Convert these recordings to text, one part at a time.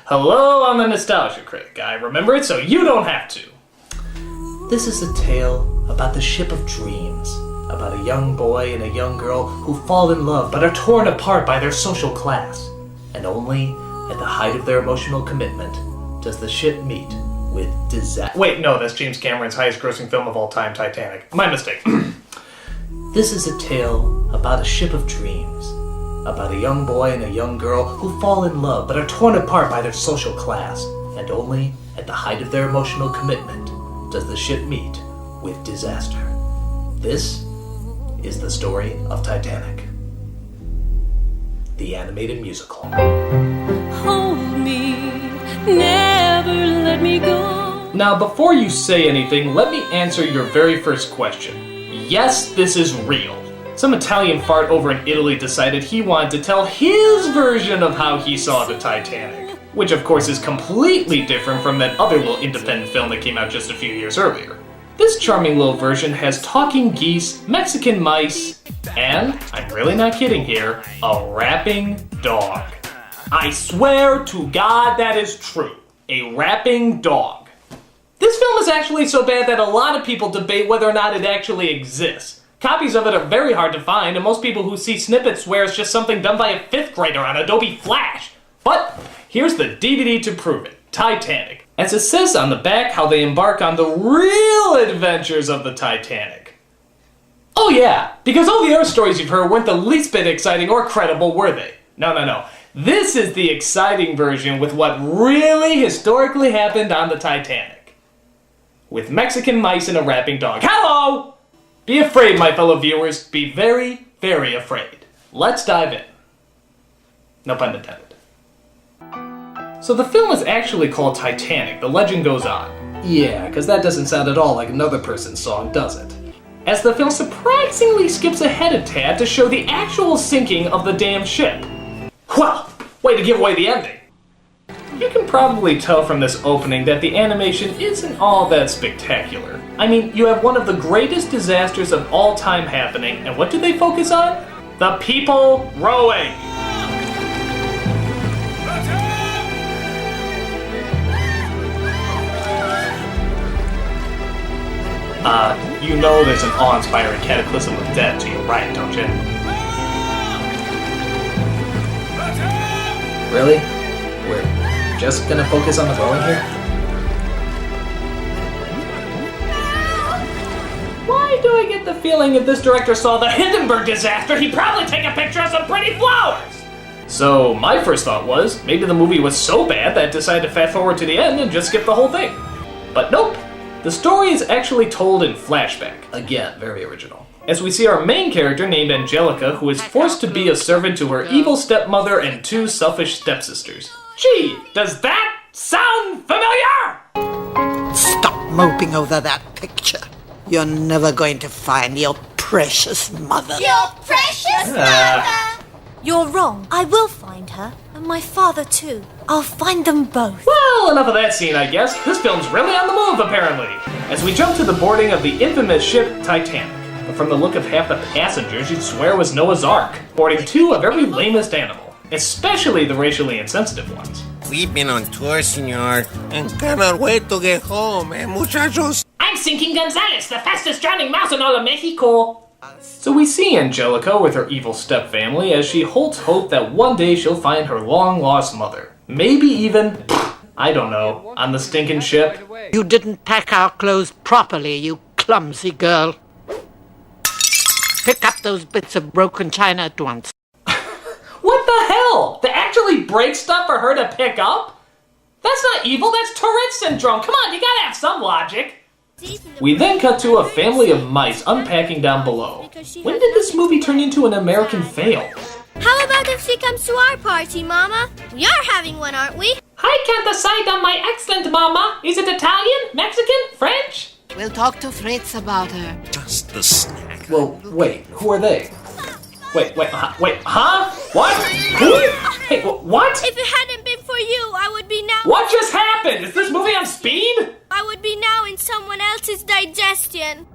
Hello, I'm the Nostalgia Critic. I remember it so you don't have to. This is a tale about the ship of dreams, about a young boy and a young girl who fall in love but are torn apart by their social class. And only at the height of their emotional commitment does the ship meet with disaster. Wait, no, that's James Cameron's highest grossing film of all time, Titanic. My mistake. This is a tale about a ship of dreams, about a young boy and a young girl who fall in love but are torn apart by their social class. And only at the height of their emotional commitment does the ship meet with disaster. This is the story of Titanic, the animated musical. Hold me, never let me go. Now, before you say anything, let me answer your very first question. Yes, this is real. Some Italian fart over in Italy decided he wanted to tell his version of how he saw the Titanic, which of course is completely different from that other little independent film that came out just a few years earlier. This charming little version has talking geese, Mexican mice, and, I'm really not kidding here, a rapping dog. I swear to God that is true. A rapping dog. This film is actually so bad that a lot of people debate whether or not it actually exists. Copies of it are very hard to find, and most people who see snippets swear it's just something done by a 5th grader on Adobe Flash. But here's the DVD to prove it. Titanic. As it says on the back, how they embark on the real adventures of the Titanic. Oh yeah, because all the other stories you've heard weren't the least bit exciting or credible, were they? No. This is the exciting version with what really historically happened on the Titanic. With Mexican mice and a rapping dog. Hello! Be afraid, my fellow viewers. Be very, very afraid. Let's dive in. No pun intended. So the film is actually called Titanic, the legend goes on. Yeah, because that doesn't sound at all like another person's song, does it? As the film surprisingly skips ahead a tad to show the actual sinking of the damn ship. Well, way to give away the ending. You can probably tell from this opening that the animation isn't all that spectacular. I mean, you have one of the greatest disasters of all time happening, and what do they focus on? The people rowing! You know there's an awe-inspiring cataclysm of death to your right, don't you? Really? We're just gonna focus on the rowing here? Why do I get the feeling if this director saw the Hindenburg disaster, he'd probably take a picture of some pretty flowers? So my first thought was, maybe the movie was so bad that it decided to fast forward to the end and just skip the whole thing. But nope. The story is actually told in flashback. Again, very original. As we see our main character named Angelica, who is forced to be a servant to her evil stepmother and 2 selfish stepsisters. Gee, does that sound familiar? Stop moping over that picture. You're never going to find your precious mother. Your precious mother! You're wrong. I will find her, and my father too. I'll find them both. Well, enough of that scene, I guess. This film's really on the move, apparently. As we jump to the boarding of the infamous ship Titanic. But from the look of half the passengers, you'd swear it was Noah's Ark, boarding 2 of every lamest animal, especially the racially insensitive ones. We've been on tour, senor, and cannot wait to get home, muchachos? I'm Sinking Gonzales, the fastest drowning mouse in all of Mexico. So we see Angelica with her evil stepfamily as she holds hope that one day she'll find her long-lost mother. Maybe even, I don't know, on the stinking ship. You didn't pack our clothes properly, you clumsy girl. Pick up those bits of broken china at once. What the hell? They actually break stuff for her to pick up? That's not evil, that's Tourette syndrome. Come on, you gotta have some logic. We then cut to a family of mice unpacking down below. When did this movie turn into an American fail? How about if she comes to our party, Mama? We are having one, aren't we? I can't decide on my accent, Mama. Is it Italian, Mexican, French? We'll talk to Fritz about her. Just the snack. Well, wait, who are they? Wait, huh? What? Who? Hey, what? If it hadn't been for you, I would be now... What just happened? Is this movie on speed? I would be now in someone else's digestion.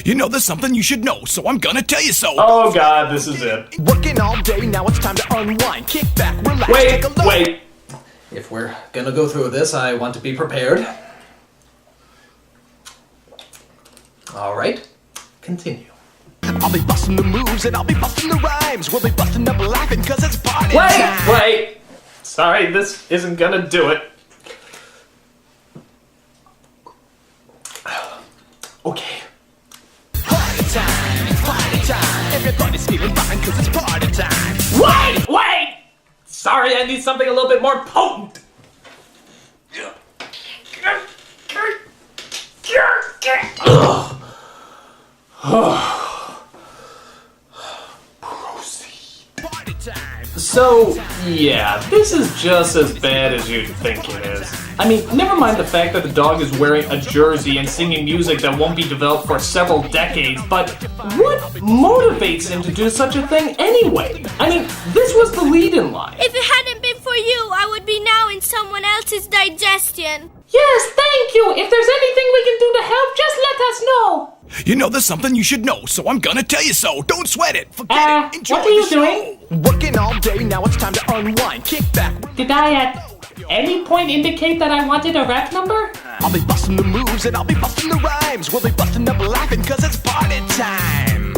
You know there's something you should know, so I'm gonna tell you so. Oh God, this is it. Working all day, now it's time to unwind. Kick back, relax, take a look. Wait. if we're gonna go through this, I want to be prepared. Alright, continue. I'll be busting the moves and I'll be busting the rhymes. We'll be busting up laughing cause it's party time. Wait! Sorry, this isn't gonna do it. Okay. Party time, it's party time. Everybody's feeling fine cause it's party time. Wait! Sorry, I need something a little bit more potent. Party time. So, yeah, this is just as bad as you'd think it is. I mean, never mind the fact that the dog is wearing a jersey and singing music that won't be developed for several decades, but what motivates him to do such a thing anyway? I mean, this was the lead-in line. If it hadn't been for you, I would be now in someone else's digestion. Yes, thank you! If there's anything we can do to help, just let us know! You know there's something you should know, so I'm gonna tell you so. Don't sweat it. Forget it. Enjoy what are you the show. doing? Working all day, now it's time to unwind. Kick back. Did I at any point indicate that I wanted a rap number? I'll be busting the moves and I'll be busting the rhymes. We'll be busting up laughing cause it's party time.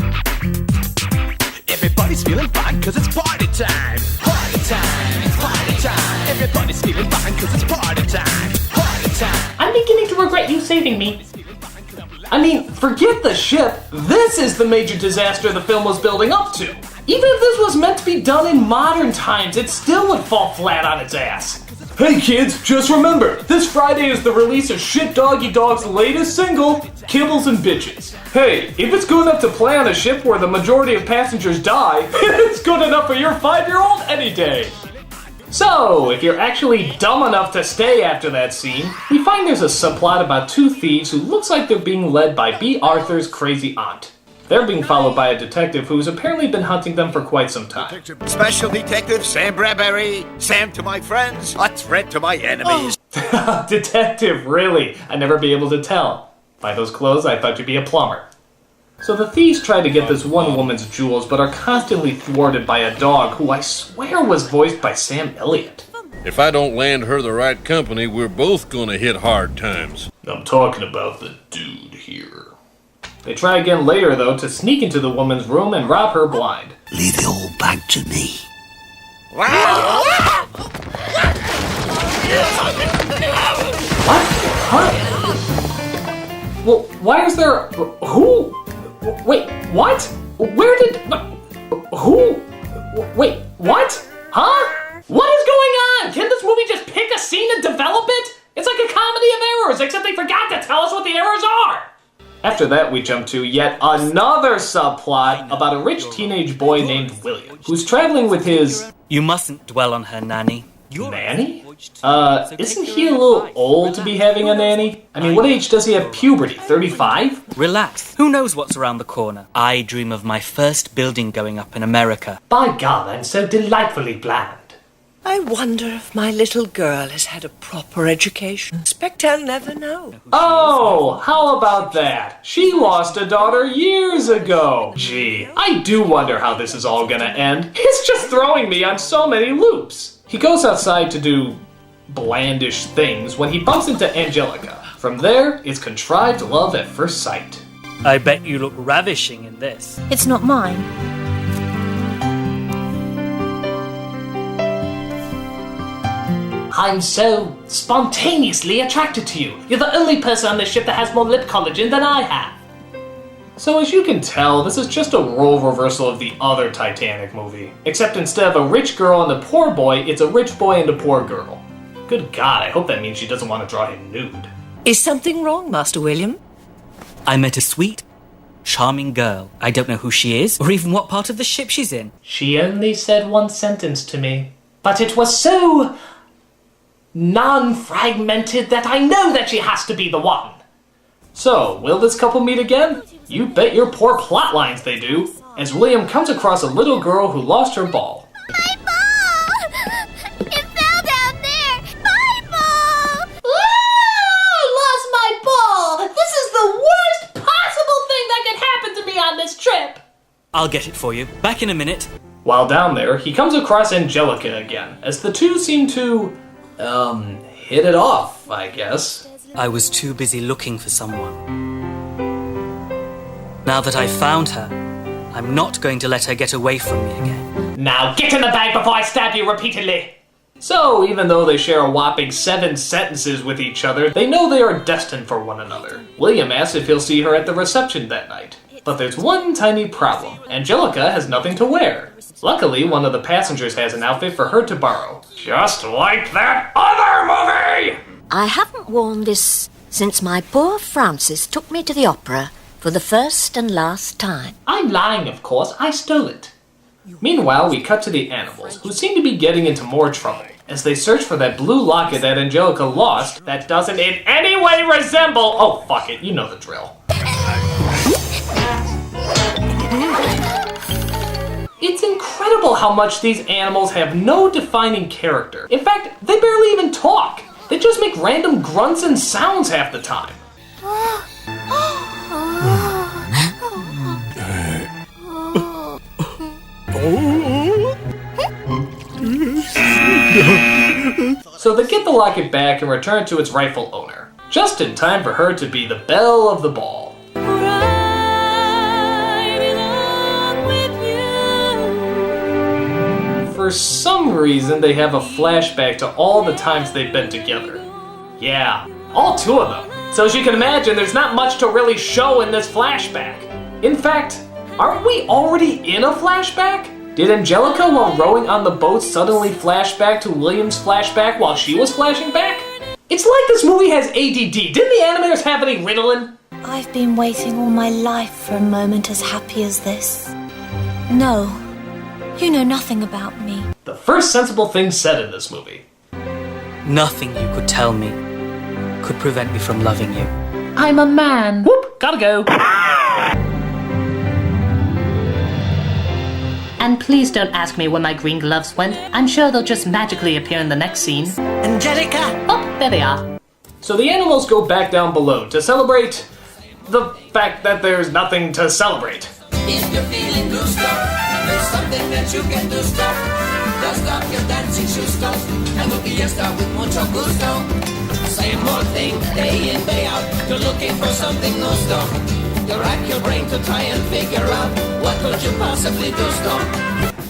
Everybody's feeling fine cause it's party time. Party time, it's party time. Everybody's feeling fine cause it's party time. Party time. I'm beginning to regret you saving me. I mean, forget the ship. This is the major disaster the film was building up to. Even if this was meant to be done in modern times, it still would fall flat on its ass. Hey kids, just remember, this Friday is the release of Shit Doggy Dog's latest single, Kibbles and Bitches. Hey, if it's good enough to play on a ship where the majority of passengers die, it's good enough for your 5-year-old any day. So, if you're actually dumb enough to stay after that scene, we find there's a subplot about two thieves who looks like they're being led by B. Arthur's crazy aunt. They're being followed by a detective who's apparently been hunting them for quite some time. Special Detective Sam Bradbury. Sam to my friends, a threat to my enemies. Detective, really? I'd never be able to tell. By those clothes, I thought you'd be a plumber. So the thieves try to get this one woman's jewels, but are constantly thwarted by a dog who I swear was voiced by Sam Elliott. If I don't land her the right company, we're both gonna hit hard times. I'm talking about the dude here. They try again later, though, to sneak into the woman's room and rob her blind. Leave it all back to me. What? Huh? Well, why is there... Who? Wait, what? Where did... Who? Wait, what? Huh? What is going on? Can this movie just pick a scene and develop it? It's like a comedy of errors, except they forgot to tell us what the errors are. After that, we jump to yet another subplot about a rich teenage boy named William, who's traveling with his... You mustn't dwell on her, Nanny. Nanny? Isn't he a little old to be having a nanny? I mean, what age does he have puberty? 35? Relax. Who knows what's around the corner? I dream of my first building going up in America. By God, I'm so delightfully bland. I wonder if my little girl has had a proper education. Expect I'll never know. Oh, how about that? She lost a daughter years ago. Gee, I do wonder how this is all gonna end. It's just throwing me on so many loops. He goes outside to do blandish things when he bumps into Angelica. From there, it's contrived love at first sight. I bet you look ravishing in this. It's not mine. I'm so spontaneously attracted to you. You're the only person on this ship that has more lip collagen than I have. So as you can tell, this is just a role reversal of the other Titanic movie. Except instead of a rich girl and a poor boy, it's a rich boy and a poor girl. Good God, I hope that means she doesn't want to draw him nude. Is something wrong, Master William? I met a sweet, charming girl. I don't know who she is, or even what part of the ship she's in. She only said one sentence to me, but it was so non-fragmented that I know that she has to be the one. So, will this couple meet again? You bet your poor plot lines they do, as William comes across a little girl who lost her ball. My ball! It fell down there! My ball! Lost my ball! This is the worst possible thing that could happen to me on this trip! I'll get it for you. Back in a minute. While down there, he comes across Angelica again, as the two seem to hit it off, I guess. I was too busy looking for someone. Now that I've found her, I'm not going to let her get away from me again. Now get in the bag before I stab you repeatedly! So, even though they share a whopping 7 sentences with each other, they know they are destined for one another. William asks if he'll see her at the reception that night. But there's one tiny problem. Angelica has nothing to wear. Luckily, one of the passengers has an outfit for her to borrow. Just like that other movie! I haven't worn this since my poor Francis took me to the opera for the first and last time. I'm lying, of course. I stole it. Meanwhile, we cut to the animals, who seem to be getting into more trouble, as they search for that blue locket that Angelica lost that doesn't in any way resemble... Oh, fuck it, you know the drill. It's incredible how much these animals have no defining character. In fact, they barely even talk. They just make random grunts and sounds half the time. So they get the locket back and return it to its rightful owner, just in time for her to be the belle of the ball. For some reason, they have a flashback to all the times they've been together. Yeah, all 2 of them. So as you can imagine, there's not much to really show in this flashback. In fact, aren't we already in a flashback? Did Angelica, while rowing on the boat, suddenly flash back to William's flashback while she was flashing back? It's like this movie has ADD. Didn't the animators have any Ritalin? I've been waiting all my life for a moment as happy as this. No, you know nothing about me. The first sensible thing said in this movie. Nothing you could tell me could prevent me from loving you. I'm a man. Whoop, gotta go. And please don't ask me where my green gloves went. I'm sure they'll just magically appear in the next scene. Angelica! Oh, there they are. So the animals go back down below to celebrate the fact that there's nothing to celebrate. If you're feeling blue stuff, there's something that you can do stuff. Dust off your dancing shoes stuff, and we'll fiesta with mucho gusto. Same old thing, day in, day out. You're looking for something new stuff. You rack your brain to try and figure out what could you possibly do stuff.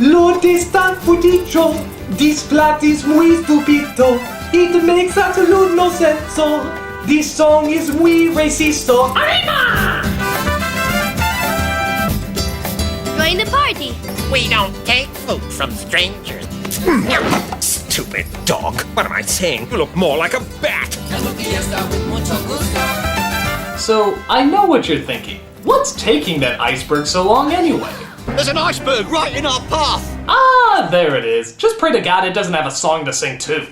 Lo tan dicho, this plot is muy stupido. It makes absolute no sense. This song is muy racisto. Arriba! Join the party. We don't take food from strangers. Stupid dog. What am I saying? You look more like a bat. So, I know what you're thinking. What's taking that iceberg so long anyway? There's an iceberg right in our path. Ah, there it is. Just pray to God it doesn't have a song to sing too.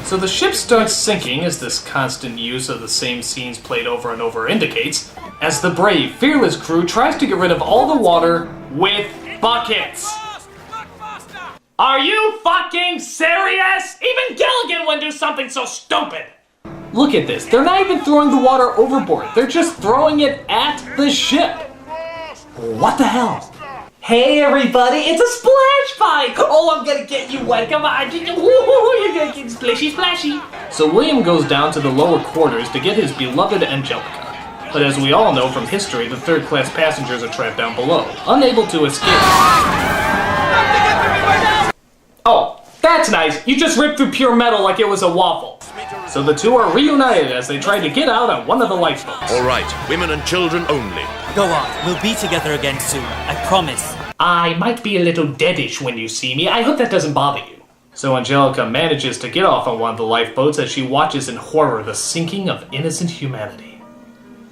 So the ship starts sinking, as this constant use of the same scenes played over and over indicates, as the brave, fearless crew tries to get rid of all the water with buckets. Are you fucking serious? Even Gilligan wouldn't do something so stupid. Look at this. They're not even throwing the water overboard. They're just throwing it at the ship. What the hell? Hey everybody, it's a splash pipe! Oh, I'm gonna get you wet, come on! You're gonna get splashy splashy! So William goes down to the lower quarters to get his beloved Angelica. But as we all know from history, the third-class passengers are trapped down below, unable to escape. Oh, that's nice! You just ripped through pure metal like it was a waffle. So the two are reunited as they try to get out on one of the lifeboats. All right, women and children only. Go on, we'll be together again soon, I promise. I might be a little deadish when you see me. I hope that doesn't bother you. So Angelica manages to get off on one of the lifeboats as she watches in horror the sinking of innocent humanity.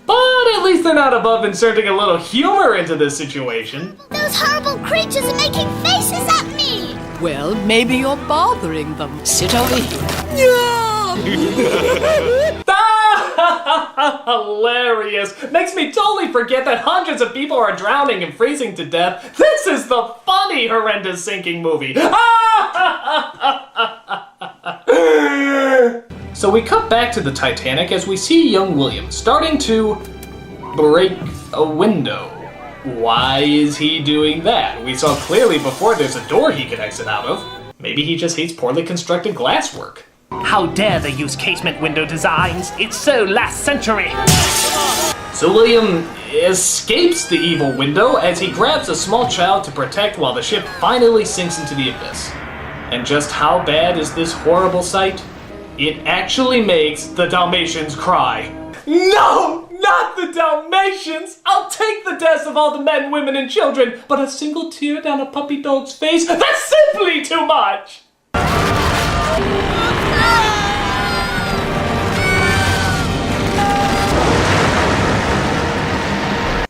But at least they're not above inserting a little humor into this situation. Those horrible creatures are making faces at me! Well, maybe you're bothering them. Sit over here. Hilarious! Makes me totally forget that hundreds of people are drowning and freezing to death. This is the funny, horrendous sinking movie. So we cut back to the Titanic as we see young William starting to break a window. Why is he doing that? We saw clearly before there's a door he can exit out of. Maybe he just hates poorly constructed glasswork. How dare they use casement window designs? It's so last century! So William escapes the evil window as he grabs a small child to protect while the ship finally sinks into the abyss. And just how bad is this horrible sight? It actually makes the Dalmatians cry. No! Not the Dalmatians! I'll take the deaths of all the men, women, and children, but a single tear down a puppy dog's face? That's simply too much!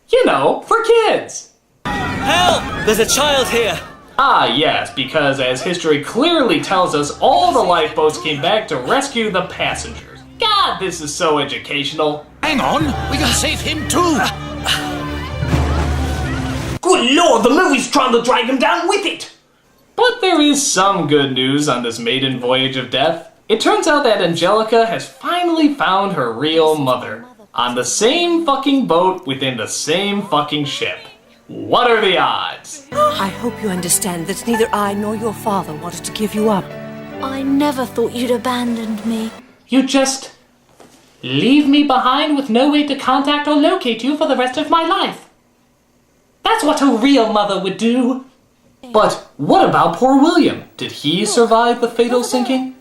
You know, for kids! Help! There's a child here! Ah, yes, because as history clearly tells us, all the lifeboats came back to rescue the passengers. God, this is so educational. Hang on, we gotta save him too! Good lord, the movie's trying to drag him down with it! But there is some good news on this maiden voyage of death. It turns out that Angelica has finally found her real mother. On the same fucking boat within the same fucking ship. What are the odds? I hope you understand that neither I nor your father wanted to give you up. I never thought you'd abandoned me. You just leave me behind with no way to contact or locate you for the rest of my life. That's what a real mother would do. But what about poor William? Did he survive the fatal sinking?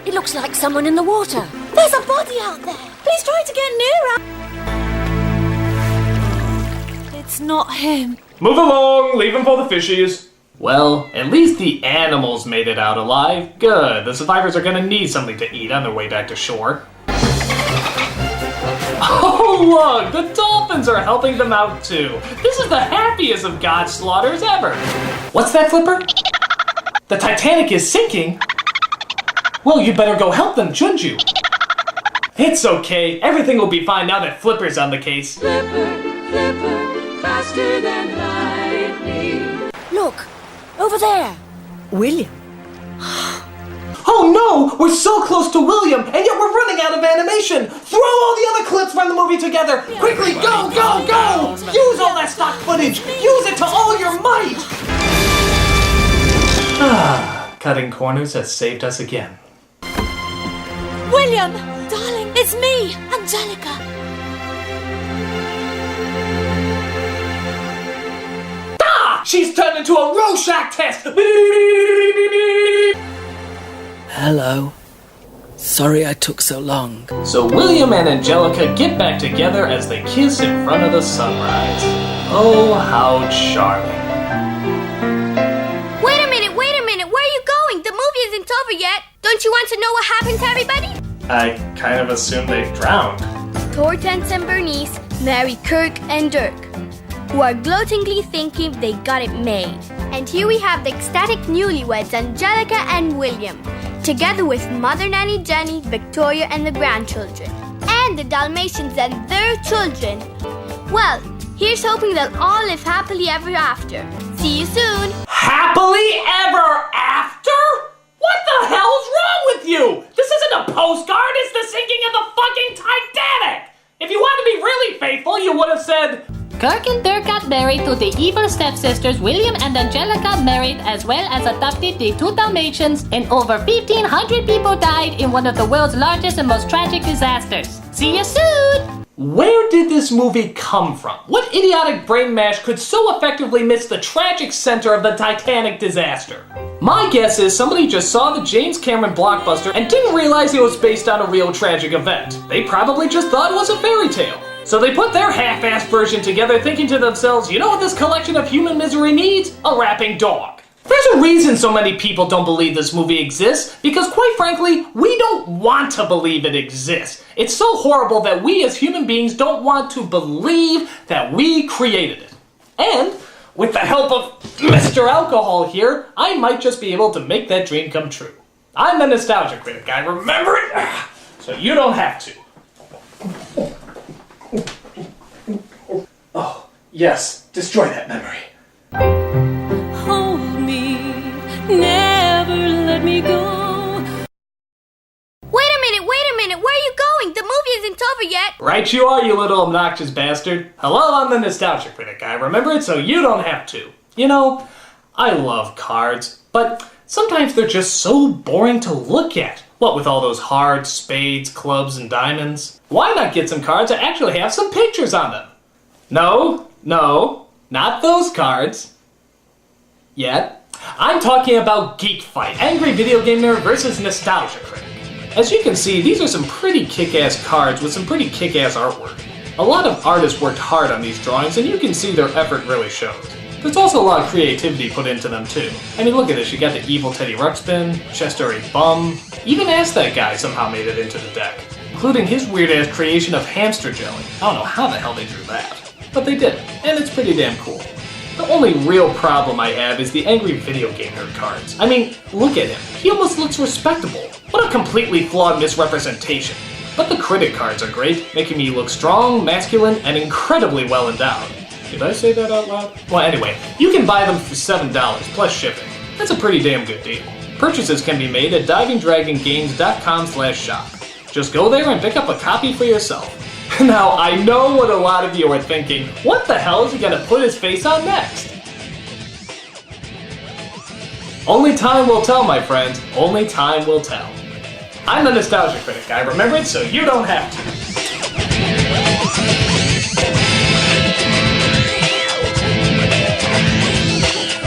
It looks like someone in the water. There's a body out there. Please try to get nearer. It's not him. Move along, leave him for the fishies. Well, at least the animals made it out alive. Good, the survivors are gonna need something to eat on their way back to shore. Oh look, the dolphins are helping them out too. This is the happiest of God's slaughters ever. What's that, Flipper? The Titanic is sinking? Well, you better go help them, shouldn't you? It's okay, everything will be fine now that Flipper's on the case. Flipper, Flipper, faster than lightning. Look, over there. William. Oh no! We're so close to William, and yet we're running out of animation! Throw all the other clips from the movie together! Quickly, go, go, go! Use all that stock footage! Use it to all your might! Ah, cutting corners has saved us again. William! Darling, it's me, Angelica. Ah! She's turned into a Rorschach test! Hello. Sorry I took so long. So William and Angelica get back together as they kiss in front of the sunrise. Oh, how charming. Wait a minute, where are you going? The movie isn't over yet. Don't you want to know what happened to everybody? I kind of assumed they drowned. Hortense and Bernice marry Kirk and Dirk, who are gloatingly thinking they got it made. And here we have the ecstatic newlyweds Angelica and William, together with Mother Nanny Jenny, Victoria, and the grandchildren, and the Dalmatians and their children. Well, here's hoping they'll all live happily ever after. See you soon. Happily ever after? What the hell's wrong with you? This isn't a postcard, it's the sinking of the fucking Titanic! If you wanted to be really faithful, you would have said, Kirk and Dirk got married to the evil stepsisters. William and Angelica married as well as adopted the two Dalmatians, and over 1,500 people died in one of the world's largest and most tragic disasters. See you soon! Where did this movie come from? What idiotic brain mash could so effectively miss the tragic center of the Titanic disaster? My guess is somebody just saw the James Cameron blockbuster and didn't realize it was based on a real tragic event. They probably just thought it was a fairy tale. So they put their half-assed version together thinking to themselves, you know what this collection of human misery needs? A rapping dog. There's a reason so many people don't believe this movie exists, because quite frankly, we don't want to believe it exists. It's so horrible that we as human beings don't want to believe that we created it. And with the help of Mr. Alcohol here, I might just be able to make that dream come true. I'm the Nostalgia Critic, I remember it, so you don't have to. Oh, yes, destroy that memory. Hold me, never let me go. Wait a minute, where are you going? The movie isn't over yet. Right you are, you little obnoxious bastard. Hello, I'm the Nostalgia Critic. I remember it so you don't have to. You know, I love cards, but Sometimes they're just so boring to look at. What with all those hearts, spades, clubs, and diamonds? Why not get some cards that actually have some pictures on them? No, not those cards. Yet. I'm talking about Geek Fight, Angry Video Game Nerd versus Nostalgia Critic. As you can see, these are some pretty kick-ass cards with some pretty kick-ass artwork. A lot of artists worked hard on these drawings, and you can see their effort really shows. There's also a lot of creativity put into them too. I mean, look at this, you got the evil Teddy Ruxpin, Chester A. Bum, even Aztec Guy somehow made it into the deck, including his weird-ass creation of hamster jelly. I don't know how the hell they drew that, but they did, and it's pretty damn cool. The only real problem I have is the Angry Video Game Nerd cards. I mean, look at him. He almost looks respectable. What a completely flawed misrepresentation. But the Critic cards are great, making me look strong, masculine, and incredibly well endowed. Did I say that out loud? Well, anyway, you can buy them for $7 plus shipping. That's a pretty damn good deal. Purchases can be made at divingdragongames.com/shop. Just go there and pick up a copy for yourself. Now, I know what a lot of you are thinking. What the hell is he gonna put his face on next? Only time will tell, my friends. Only time will tell. I'm the Nostalgia Critic. I remember it so you don't have to.